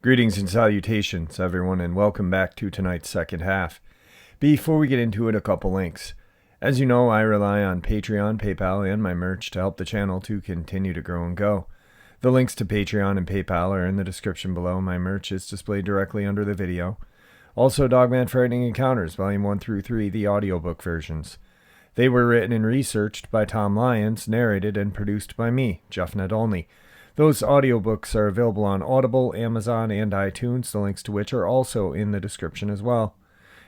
Greetings and salutations, everyone, and welcome back to tonight's second half. Before we get into it, a couple links. As you know, I rely on Patreon, PayPal, and my merch to help the channel to continue to grow and go. The links to Patreon and PayPal are in the description below. My merch is displayed directly under the video. Also, Dogman Frightening Encounters, Volume 1 through 3, the audiobook versions. They were written and researched by Tom Lyons, narrated and produced by me, Jeff Nadolny. Those audiobooks are available on Audible, Amazon, and iTunes, the links to which are also in the description as well.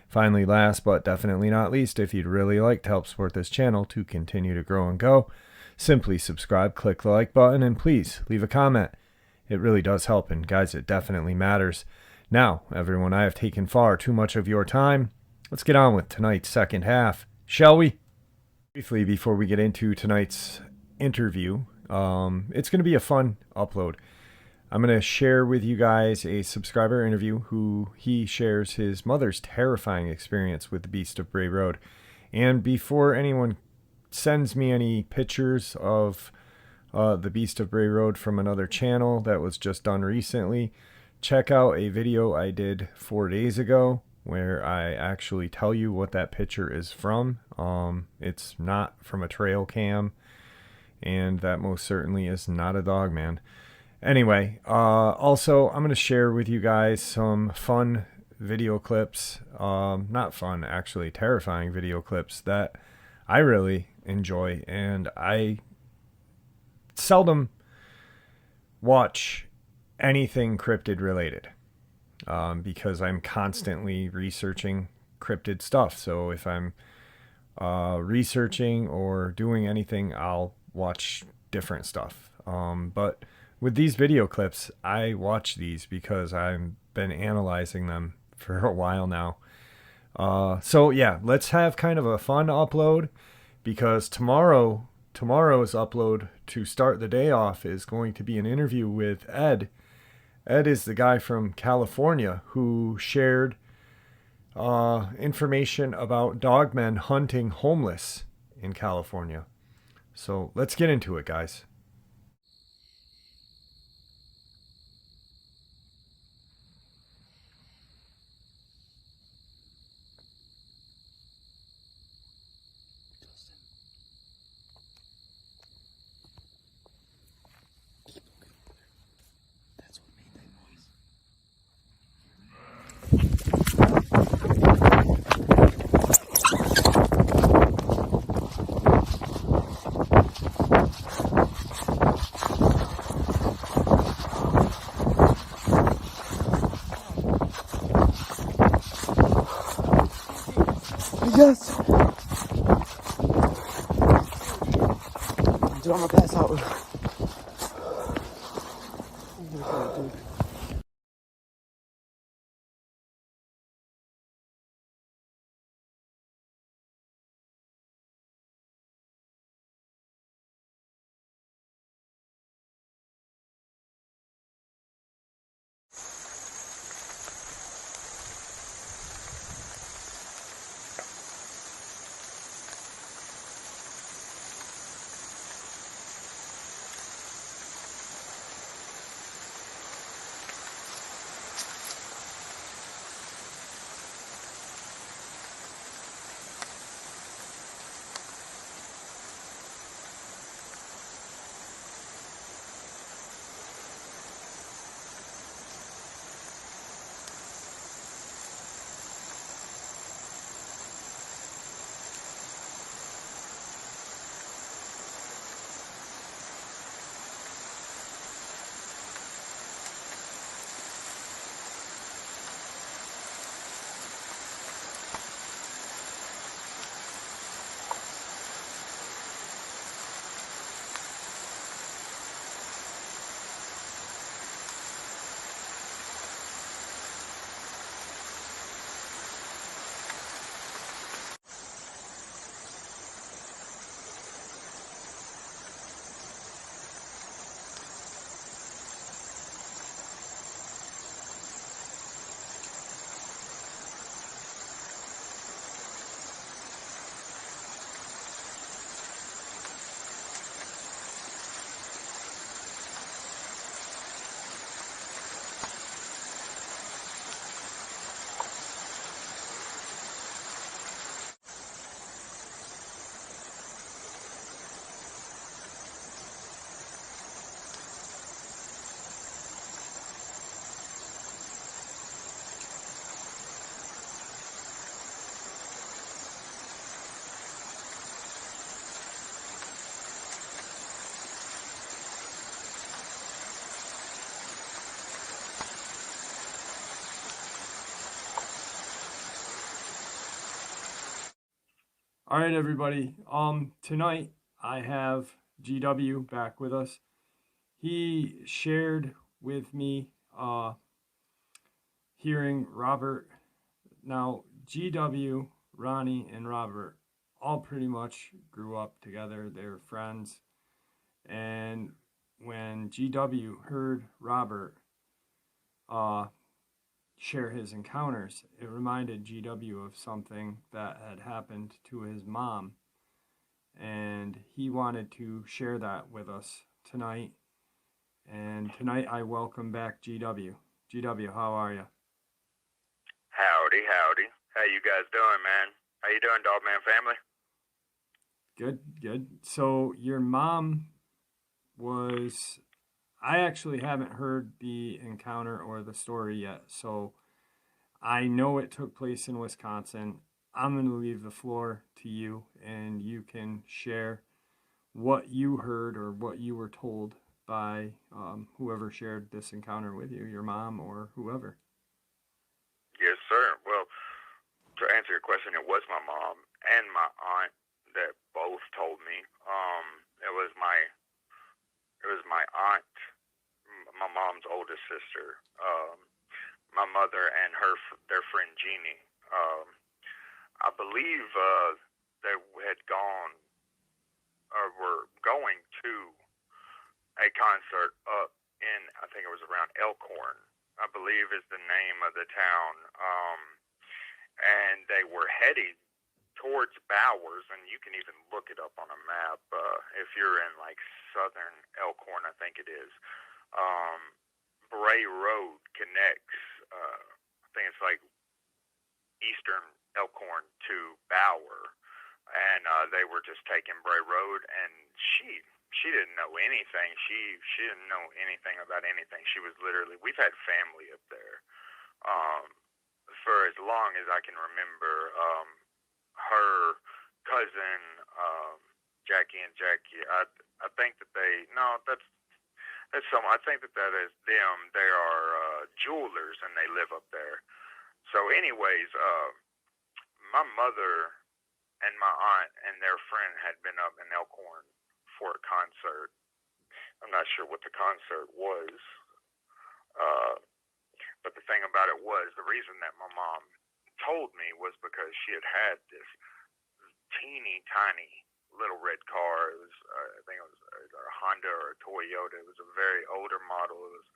Finally, last but definitely not least, if you'd really like to help support this channel to continue to grow and go, simply subscribe, click the like button, and please leave a comment. It really does help, and guys, it definitely matters. Now, everyone, I have taken far too much of your time. Let's get on with tonight's second half, shall we? Briefly, before we get into tonight's interview, it's going to be a fun upload. I'm going to share with you guys a subscriber interview who he shares his mother's terrifying experience with the Beast of Bray Road. And before anyone sends me any pictures of the Beast of Bray Road from another channel that was just done recently, check out a video I did 4 days ago where I actually tell you what that picture is from. It's not from a trail cam, and that most certainly is not a Dogman. Anyway, also, I'm going to share with you guys some fun video clips. Not fun, actually, terrifying video clips that I really enjoy, and I seldom watch anything cryptid related because I'm constantly researching cryptid stuff. So if I'm researching or doing anything, I'll watch different stuff. But with these video clips, I watch these because I've been analyzing them for a while now. So yeah, let's have kind of a fun upload, because tomorrow's upload to start the day off is going to be an interview with Ed. Ed is the guy from California who shared information about dogmen hunting homeless in California. So let's get into it, guys. Yes! Dude, I'm gonna pass out. Oh my god, dude. All right, everybody. Tonight I have GW back with us. He shared with me hearing Robert. Now, GW, Ronnie, and Robert all pretty much grew up together. They were friends. And when GW heard Robert uh, share his encounters, it reminded GW of something that had happened to his mom. And he wanted to share that with us tonight. And tonight I welcome back GW. GW, how are you? Howdy, howdy. How you guys doing, man? How you doing, Dogman family? Good, good. So your mom was... I actually haven't heard the encounter or the story yet, so I know it took place in Wisconsin. I'm going to leave the floor to you, and you can share what you heard or what you were told by whoever shared this encounter with you, your mom or whoever. Yes, sir. Well, to answer your question, it was my mom and my aunt that both told me. It was my aunt, my mom's oldest sister, my mother, and their friend Jeannie. I believe they had gone or were going to a concert up in, I think it was around Elkhorn, I believe is the name of the town. And they were heading towards Bowers, and you can even look it up on a map if you're in like southern Elkhorn, I think it is. Bray Road connects, I think it's like eastern Elkhorn to Bower, and they were just taking Bray Road, and she didn't know anything. She didn't know anything about anything. She was literally, we've had family up there for as long as I can remember. Her cousin Jackie and Jackie, I think that that's some. I think that is them. They are jewelers, and they live up there. So, anyways, my mother and my aunt and their friend had been up in Elkhorn for a concert. I'm not sure what the concert was, but the thing about it was, the reason that my mom told me was because she had this teeny tiny little red car. It was, I think it was a Honda or a Toyota. It was a very older model. It was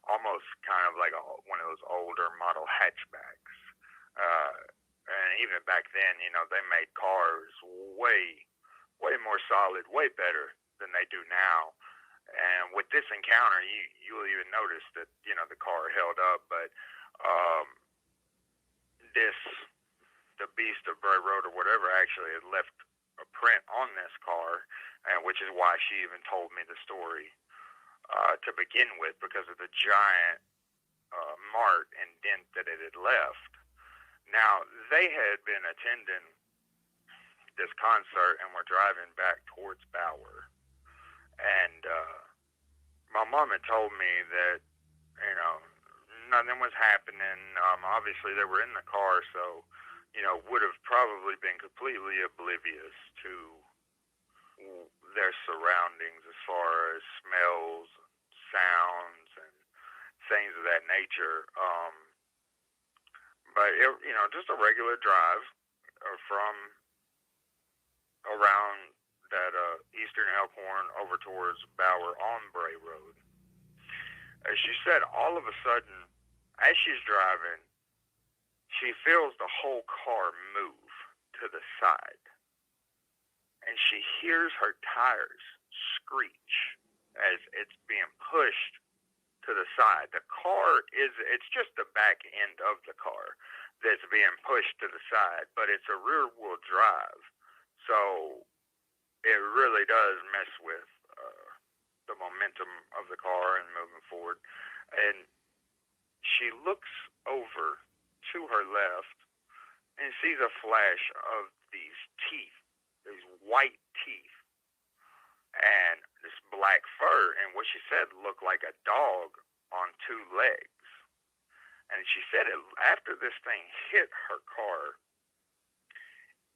almost kind of like one of those older model hatchbacks. And even back then, they made cars way more solid, way better than they do now. And with this encounter, you'll even notice that, the car held up, but the beast of Bray Road or whatever actually had left a print on this car, and which is why she even told me the story to begin with, because of the giant mark and dent that it had left. Now, they had been attending this concert and were driving back towards Bower, and my mom had told me that, nothing was happening. Obviously, they were in the car, so, would have probably been completely oblivious to their surroundings as far as smells, sounds, and things of that nature. But, just a regular drive from around that eastern Elkhorn over towards Bower on Bray Road. As she said, all of a sudden, as she's driving, she feels the whole car move to the side. And she hears her tires screech as it's being pushed to the side. The car it's just the back end of the car that's being pushed to the side, but it's a rear-wheel drive. So it really does mess with the momentum of the car and moving forward. And she looks over to her left and sees a flash of these teeth, these white teeth, and this black fur, and what she said looked like a dog on two legs. And she said after this thing hit her car,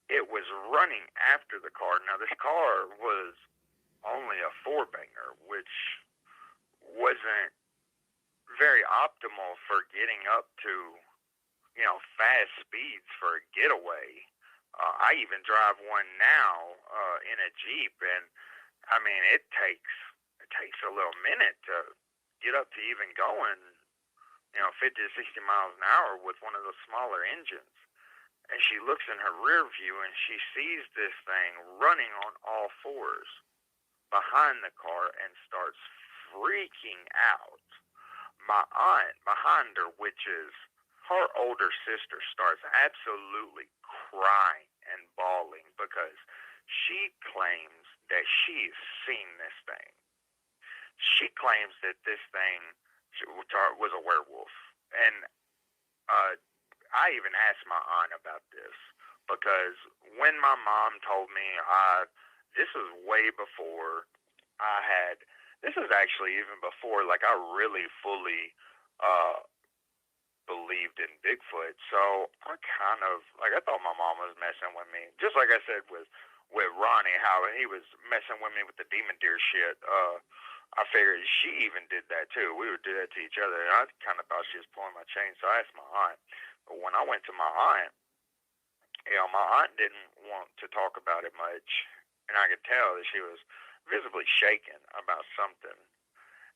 it was running after the car. Now, this car was only a four-banger, which wasn't very optimal for getting up to, fast speeds for a getaway. I even drive one now in a Jeep, and I mean, it takes a little minute to get up to even going, 50 to 60 miles an hour with one of those smaller engines. And she looks in her rear view and she sees this thing running on all fours behind the car and starts freaking out. My aunt behind her, which is her older sister, starts absolutely crying and bawling because she claims that she's seen this thing. She claims that this thing was a werewolf. And I even asked my aunt about this because when my mom told me, this was way before this was actually even before, I really fully believed in Bigfoot. So I kind of, I thought my mom was messing with me. Just like I said with Ronnie, how he was messing with me with the demon deer shit. I figured she even did that too. We would do that to each other. And I kind of thought she was pulling my chain, so I asked my aunt. But when I went to my aunt, my aunt didn't want to talk about it much. And I could tell that she was visibly shaken about something.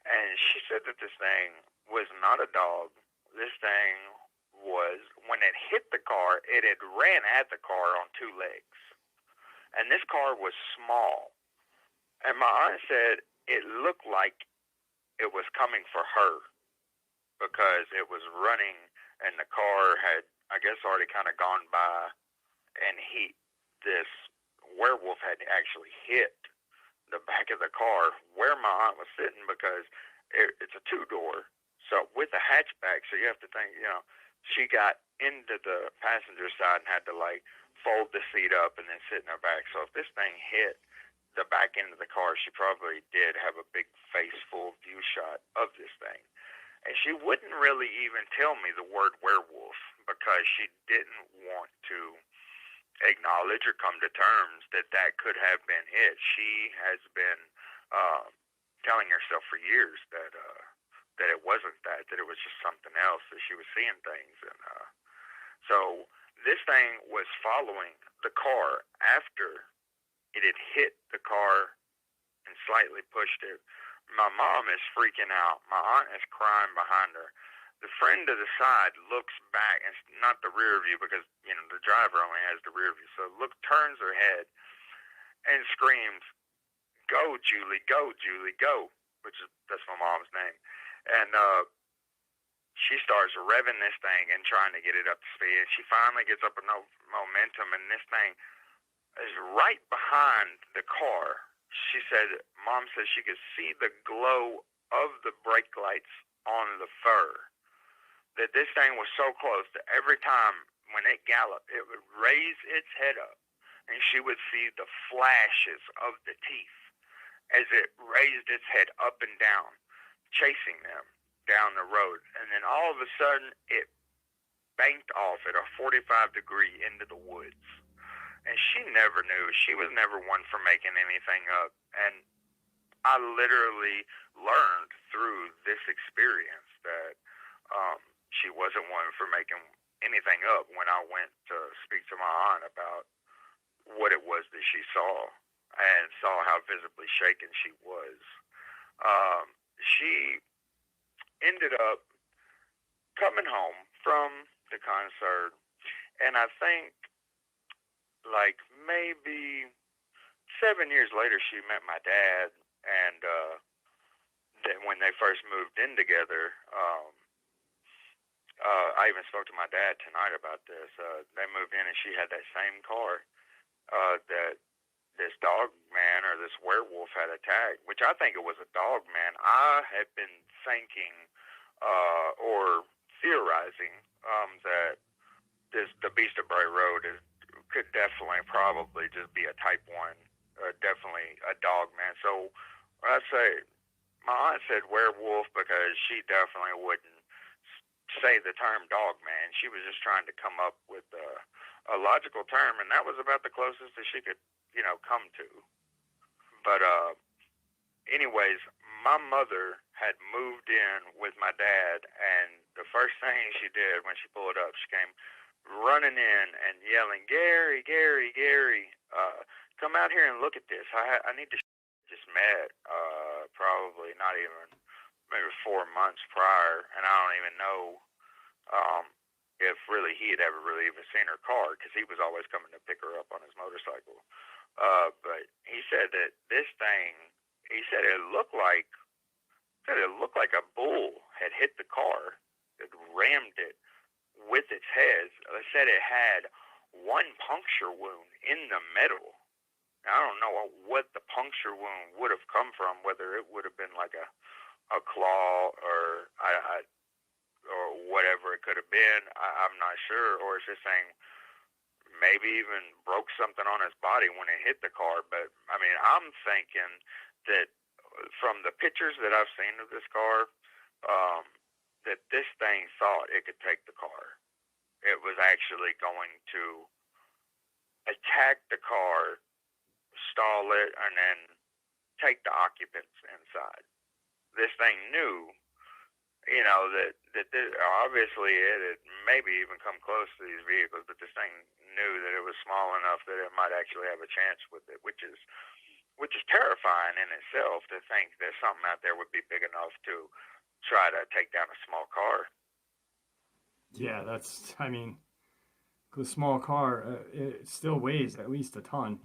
And she said that this thing was not a dog. This thing was, when it hit the car, it had ran at the car on two legs. And this car was small. And my aunt said it looked like it was coming for her because it was running and the car had, I guess, already kind of gone by, and this werewolf had actually hit the back of the car where my aunt was sitting because it's a two-door, so with a hatchback, so you have to think, she got into the passenger side and had to, fold the seat up and then sit in her back. So if this thing hit the back end of the car, she probably did have a big face full view shot of this thing. And she wouldn't really even tell me the word werewolf because she didn't want to acknowledge or come to terms that could have been it. She has been telling herself for years that it wasn't that it was just something else, that she was seeing things. And so this thing was following the car after it had hit the car and slightly pushed it. My mom is freaking out. My aunt is crying behind her. The friend to the side looks back, and it's not the rear view because, the driver only has the rear view. So turns her head and screams, "Go, Julie, go, Julie, go," that's my mom's name. And she starts revving this thing and trying to get it up to speed. And she finally gets up enough momentum, and this thing is right behind the car. She said, Mom said she could see the glow of the brake lights on the fur. That this thing was so close that every time when it galloped, it would raise its head up, and she would see the flashes of the teeth as it raised its head up and down, chasing them down the road. And then all of a sudden, it banked off at a 45-degree into the woods. And she never knew. She was never one for making anything up. And I literally learned through this experience that she wasn't one for making anything up when I went to speak to my aunt about what it was that she saw and saw how visibly shaken she was. She ended up coming home from the concert, and I think maybe 7 years later she met my dad, and then when they first moved in together, I even spoke to my dad tonight about this. They moved in and she had that same car that this Dogman or this werewolf had attacked, which I think it was a Dogman. I had been thinking or theorizing that the Beast of Bray Road could definitely probably just be a Type 1, definitely a Dogman. So I say, my aunt said werewolf because she definitely wouldn't say the term Dogman. She was just trying to come up with a logical term, and that was about the closest that she could, come to. But anyways, my mother had moved in with my dad, and the first thing she did when she pulled up, she came running in and yelling, "Gary, Gary, Gary, come out here and look at this. I need to." Just met, probably not even maybe 4 months prior, and I don't even know if really he had ever really even seen her car, because he was always coming to pick her up on his motorcycle. But he said that this thing, he said it looked like a bull had hit the car, it rammed it with its head. They said it had one puncture wound in the middle. I don't know what the puncture wound would have come from, whether it would have been like a claw or or whatever it could have been. I'm not sure. Or it's just saying maybe even broke something on his body when it hit the car. But I mean, I'm thinking that from the pictures that I've seen of this car, that this thing thought it could take the car. It was actually going to attack the car, stall it, and then take the occupants inside. This thing knew, that obviously it had maybe even come close to these vehicles, but this thing knew that it was small enough that it might actually have a chance with it, which is terrifying in itself, to think that something out there would be big enough to try to take down a small car. Yeah, I mean, the small car, it still weighs at least a ton,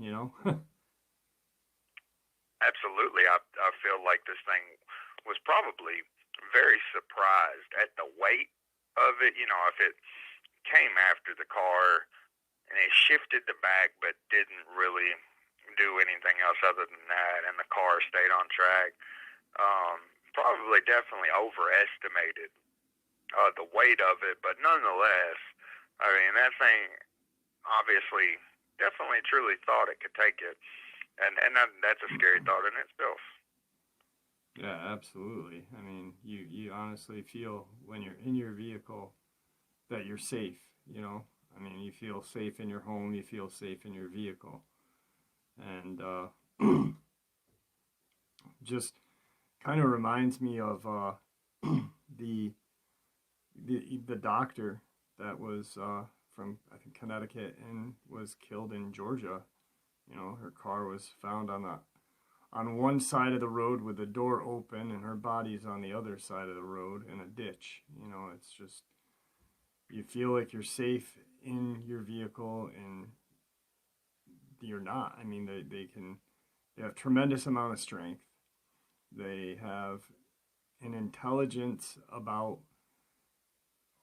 Absolutely. I feel like this thing was probably very surprised at the weight of it. If it came after the car and it shifted the back but didn't really do anything else other than that, and the car stayed on track, probably definitely overestimated the weight of it. But nonetheless, I mean, that thing obviously definitely truly thought it could take it. And that's a scary thought in itself. Yeah, absolutely. I mean, you honestly feel when you're in your vehicle that you're safe, I mean, you feel safe in your home, you feel safe in your vehicle. And just kind of reminds me of the doctor that was from, I think, Connecticut, and was killed in Georgia. Her car was found on one side of the road with the door open, and her body's on the other side of the road in a ditch. It's just, you feel like you're safe in your vehicle, and you're not. I mean, they have tremendous amount of strength. They have an intelligence about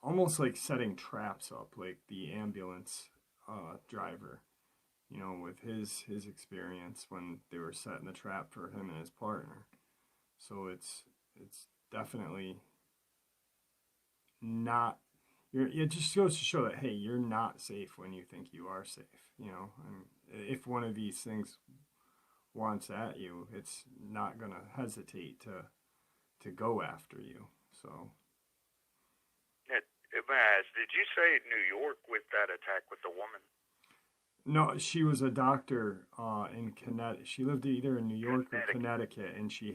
almost like setting traps up, like the ambulance driver. With his experience when they were setting the trap for him and his partner. So it's definitely not. It just goes to show that, hey, you're not safe when you think you are safe. And if one of these things wants at you, it's not gonna hesitate to go after you. So. Did you say New York with that attack with the woman? No, she was a doctor in Connecticut. She lived either in New York or Connecticut, and she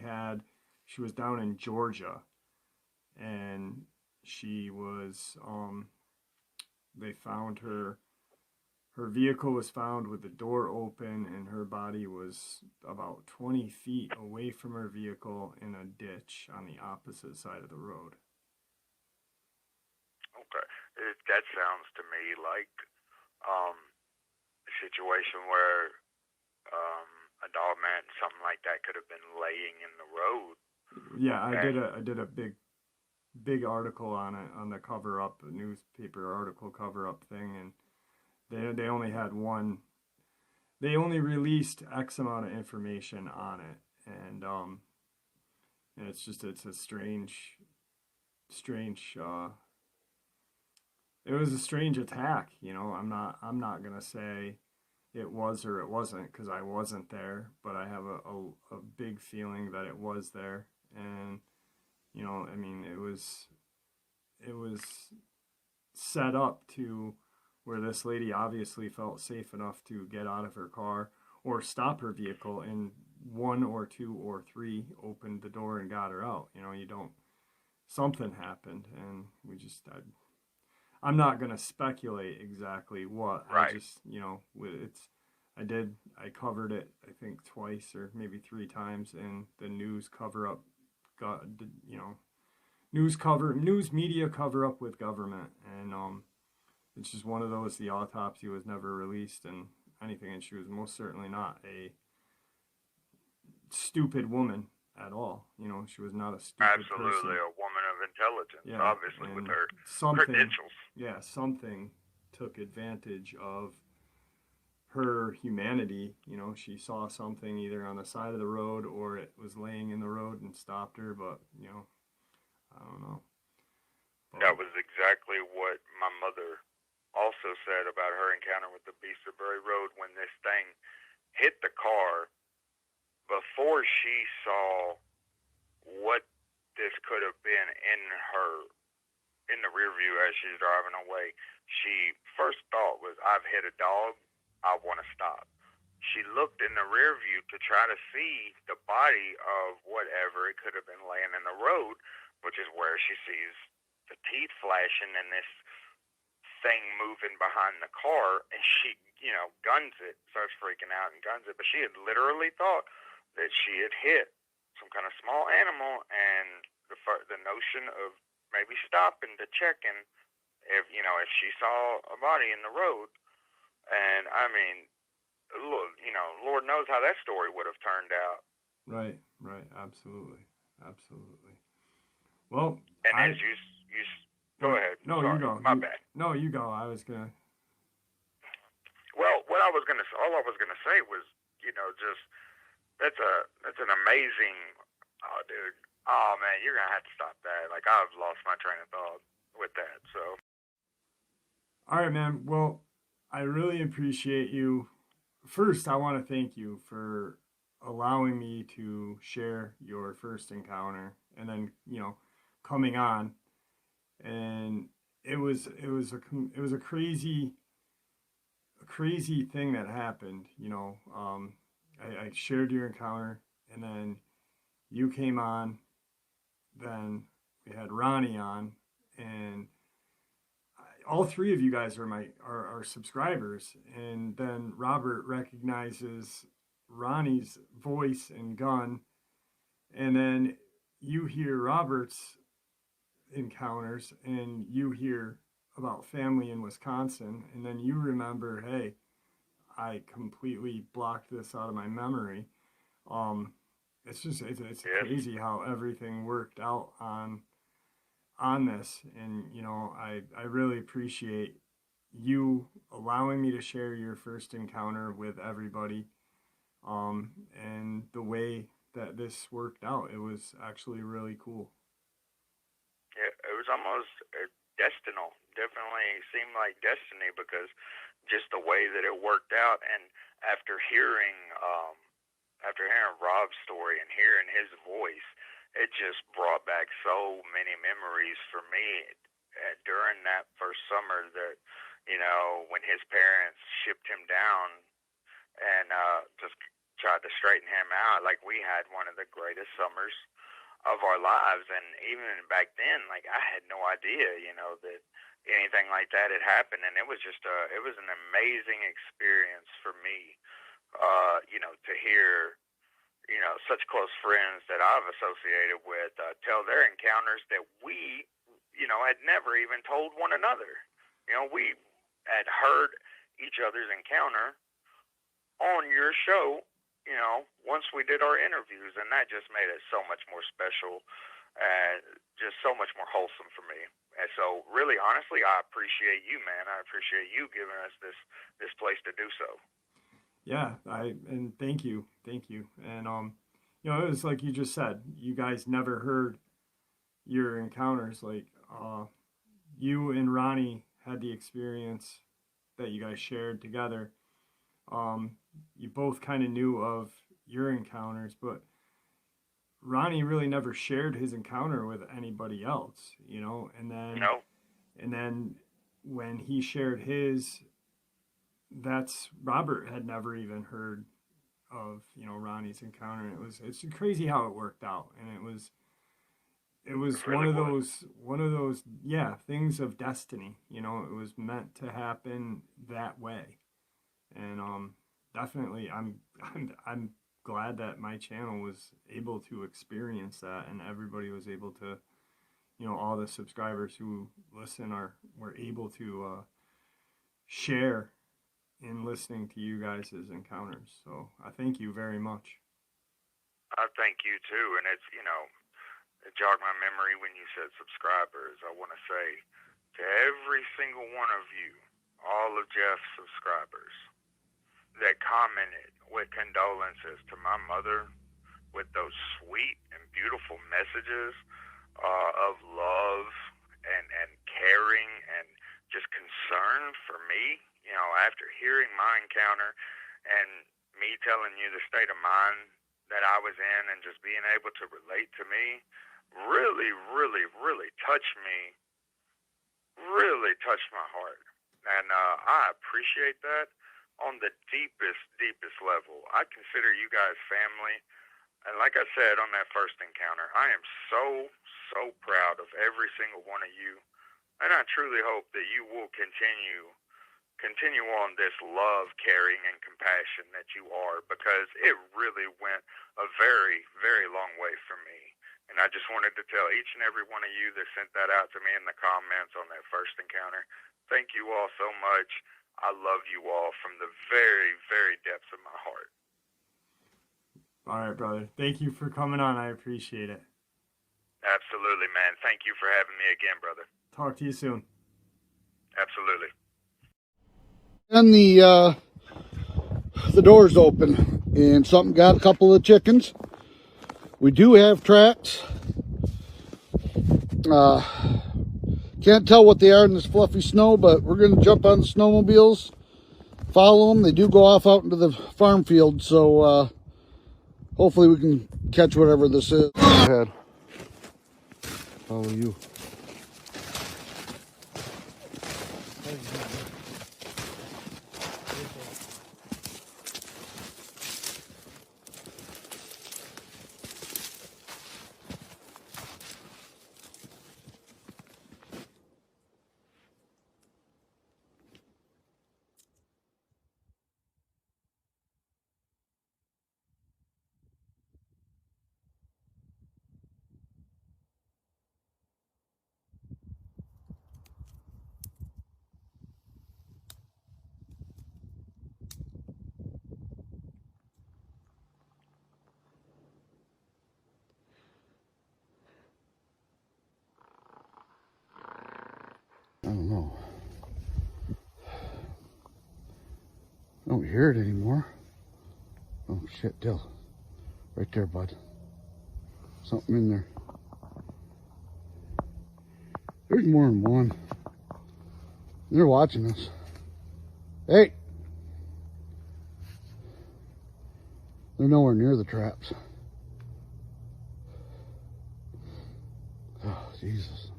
was down in Georgia, and she was they found her vehicle was found with the door open, and her body was about 20 feet away from her vehicle in a ditch on the opposite side of the road. Okay, that sounds to me like situation where a Dogman, something like that, could have been laying in the road. Yeah, I did a big article on it, on the cover up, a newspaper article cover up thing, and they only had one. They only released X amount of information on it, and it's a strange. It was a strange attack, I'm not gonna say it was or it wasn't, because I wasn't there, but I have a big feeling that it was there. And I mean, it was set up to where this lady obviously felt safe enough to get out of her car or stop her vehicle, and one or two or three opened the door and got her out. You know, you don't, something happened, and I'm not going to speculate exactly what. Right. I just, you know, I covered it, I think, twice or maybe three times, and the news cover up got, you know, news media cover up with government, and it's just one of those. The autopsy was never released and anything, and she was most certainly not a stupid woman at all. You know, she was not a stupid Absolutely person. a woman of intelligence, Yeah, obviously, with and her something, credentials. yeah, something took advantage of her humanity. You know, she saw something either on the side of the road or it was laying in the road and stopped her, but, you know, I don't know. But, That was exactly what my mother also said about her encounter with the Beast of Bray Road when this thing hit the car. Before she saw what this could have been in the rear view as she's driving away, she first thought was, I've hit a dog, I want to stop. She looked in the rear view to try to see the body of whatever it could have been laying in the road, which is where she sees the teeth flashing and this thing moving behind the car, and she, you know, guns it, starts freaking out and guns it. But she had literally thought that she had hit some kind of small animal, and the notion of maybe stopping to check and if, you know, if she saw a body in the road. And I mean, look, you know, Lord knows how that story would have turned out. right, absolutely. Well, And as you go ahead. No, Sorry, you go. my bad. No, you go. I was gonna. Well, all I was gonna say was, you know, just that's an amazing. Oh, dude. Oh man, you're gonna have to stop that. Like, I've lost my train of thought with that. So. All right, man. Well, I really appreciate you. First, I want to thank you for allowing me to share your first encounter, and then, you know, coming on. And it was a crazy thing that happened. You know, I shared your encounter, and then you came on. Then we had Ronnie on, and all three of you guys are subscribers. And then Robert recognizes Ronnie's voice and gun, and then you hear Robert's encounters, and you hear about family in Wisconsin, and then you remember, hey, I completely blocked this out of my memory. It's crazy how everything worked out on this, and you know, I really appreciate you allowing me to share your first encounter with everybody, and the way that this worked out. It was actually really cool. Yeah, it was almost destinal. Definitely seemed like destiny, because just the way that it worked out, and after hearing Rob's story and hearing his voice, it just brought back so many memories for me during that first summer. That, you know, when his parents shipped him down and just tried to straighten him out, like, we had one of the greatest summers of our lives. And even back then, like, I had no idea, you know, that anything like that had happened. And it was just it was an amazing experience for me, you know, to hear, you know, such close friends that I've associated with tell their encounters that we, you know, had never even told one another. You know, we had heard each other's encounter on your show, you know, once we did our interviews, and that just made it so much more special and just so much more wholesome for me. And so, really, honestly, I appreciate you, man. I appreciate you giving us this place to do so. Yeah, and thank you. And you know, it was like you just said, you guys never heard your encounters. Like, you and Ronnie had the experience that you guys shared together. You both kind of knew of your encounters, but Ronnie really never shared his encounter with anybody else, you know. And then, No. and then when he shared his, that's Robert had never even heard of, you know, Ronnie's encounter. And it's crazy how it worked out. And it was really one of those, yeah, things of destiny. You know, it was meant to happen that way. And definitely I'm glad that my channel was able to experience that, and everybody was able to, you know, all the subscribers who listen were able to share in listening to you guys' encounters. So I thank you very much. I thank you too, and it's, you know, it jogged my memory when you said subscribers. I want to say to every single one of you, all of Jeff's subscribers that commented with condolences to my mother, with those sweet and beautiful messages of love and caring and just concern for me, you know, after hearing my encounter and me telling you the state of mind that I was in and just being able to relate to me really, really, really touched me, really touched my heart. And I appreciate that on the deepest, deepest level. I consider you guys family. And like I said on that first encounter, I am so, so proud of every single one of you. And I truly hope that you will continue on this love, caring, and compassion that you are, because it really went a very, very long way for me. And I just wanted to tell each and every one of you that sent that out to me in the comments on that first encounter, thank you all so much. I love you all from the very, very depths of my heart. All right, brother. Thank you for coming on. I appreciate it. Absolutely, man. Thank you for having me again, brother. Talk to you soon. Absolutely. And the door's open, and something got a couple of chickens. We do have tracks. Can't tell what they are in this fluffy snow, but we're going to jump on the snowmobiles, follow them. They do go off out into the farm field, so hopefully we can catch whatever this is. Go ahead. Follow you. I don't know. I don't hear it anymore. Oh shit, Dill. Right there, bud. Something in there. There's more than one. They're watching us. Hey! They're nowhere near the traps. Oh, Jesus.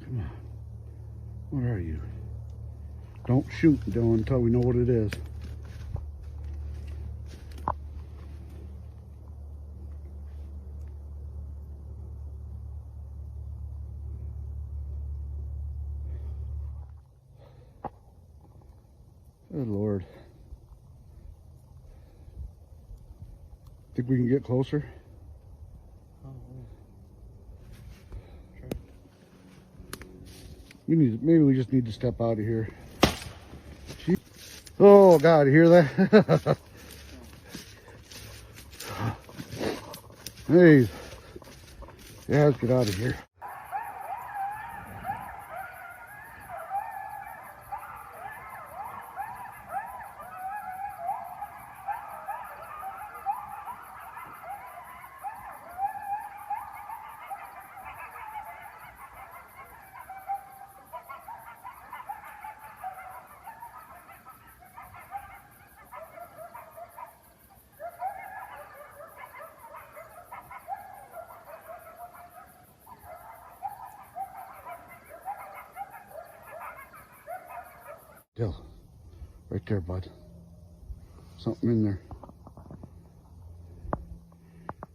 Come on. What are you? Don't shoot until we know what it is. Good Lord. Think we can get closer? Maybe we just need to step out of here. Gee. Oh God, you hear that? Hey, yeah, let's get out of here. Dill. Right there, bud. Something in there.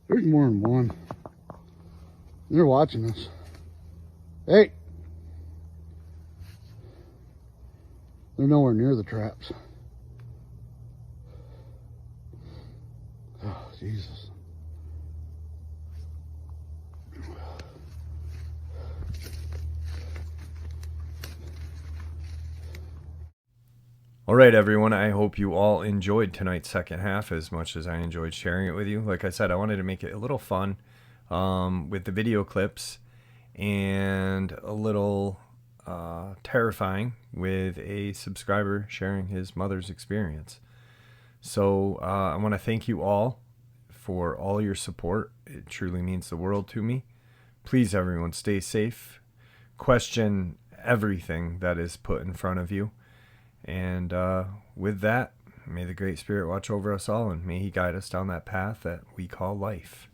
There's more than one. They're watching us. Hey! They're nowhere near the traps. Oh, Jesus. All right, everyone. I hope you all enjoyed tonight's second half as much as I enjoyed sharing it with you. Like I said, I wanted to make it a little fun with the video clips and a little terrifying with a subscriber sharing his mother's experience. So I want to thank you all for all your support. It truly means the world to me. Please, everyone, stay safe. Question everything that is put in front of you. And with that, may the Great Spirit watch over us all, and may He guide us down that path that we call life.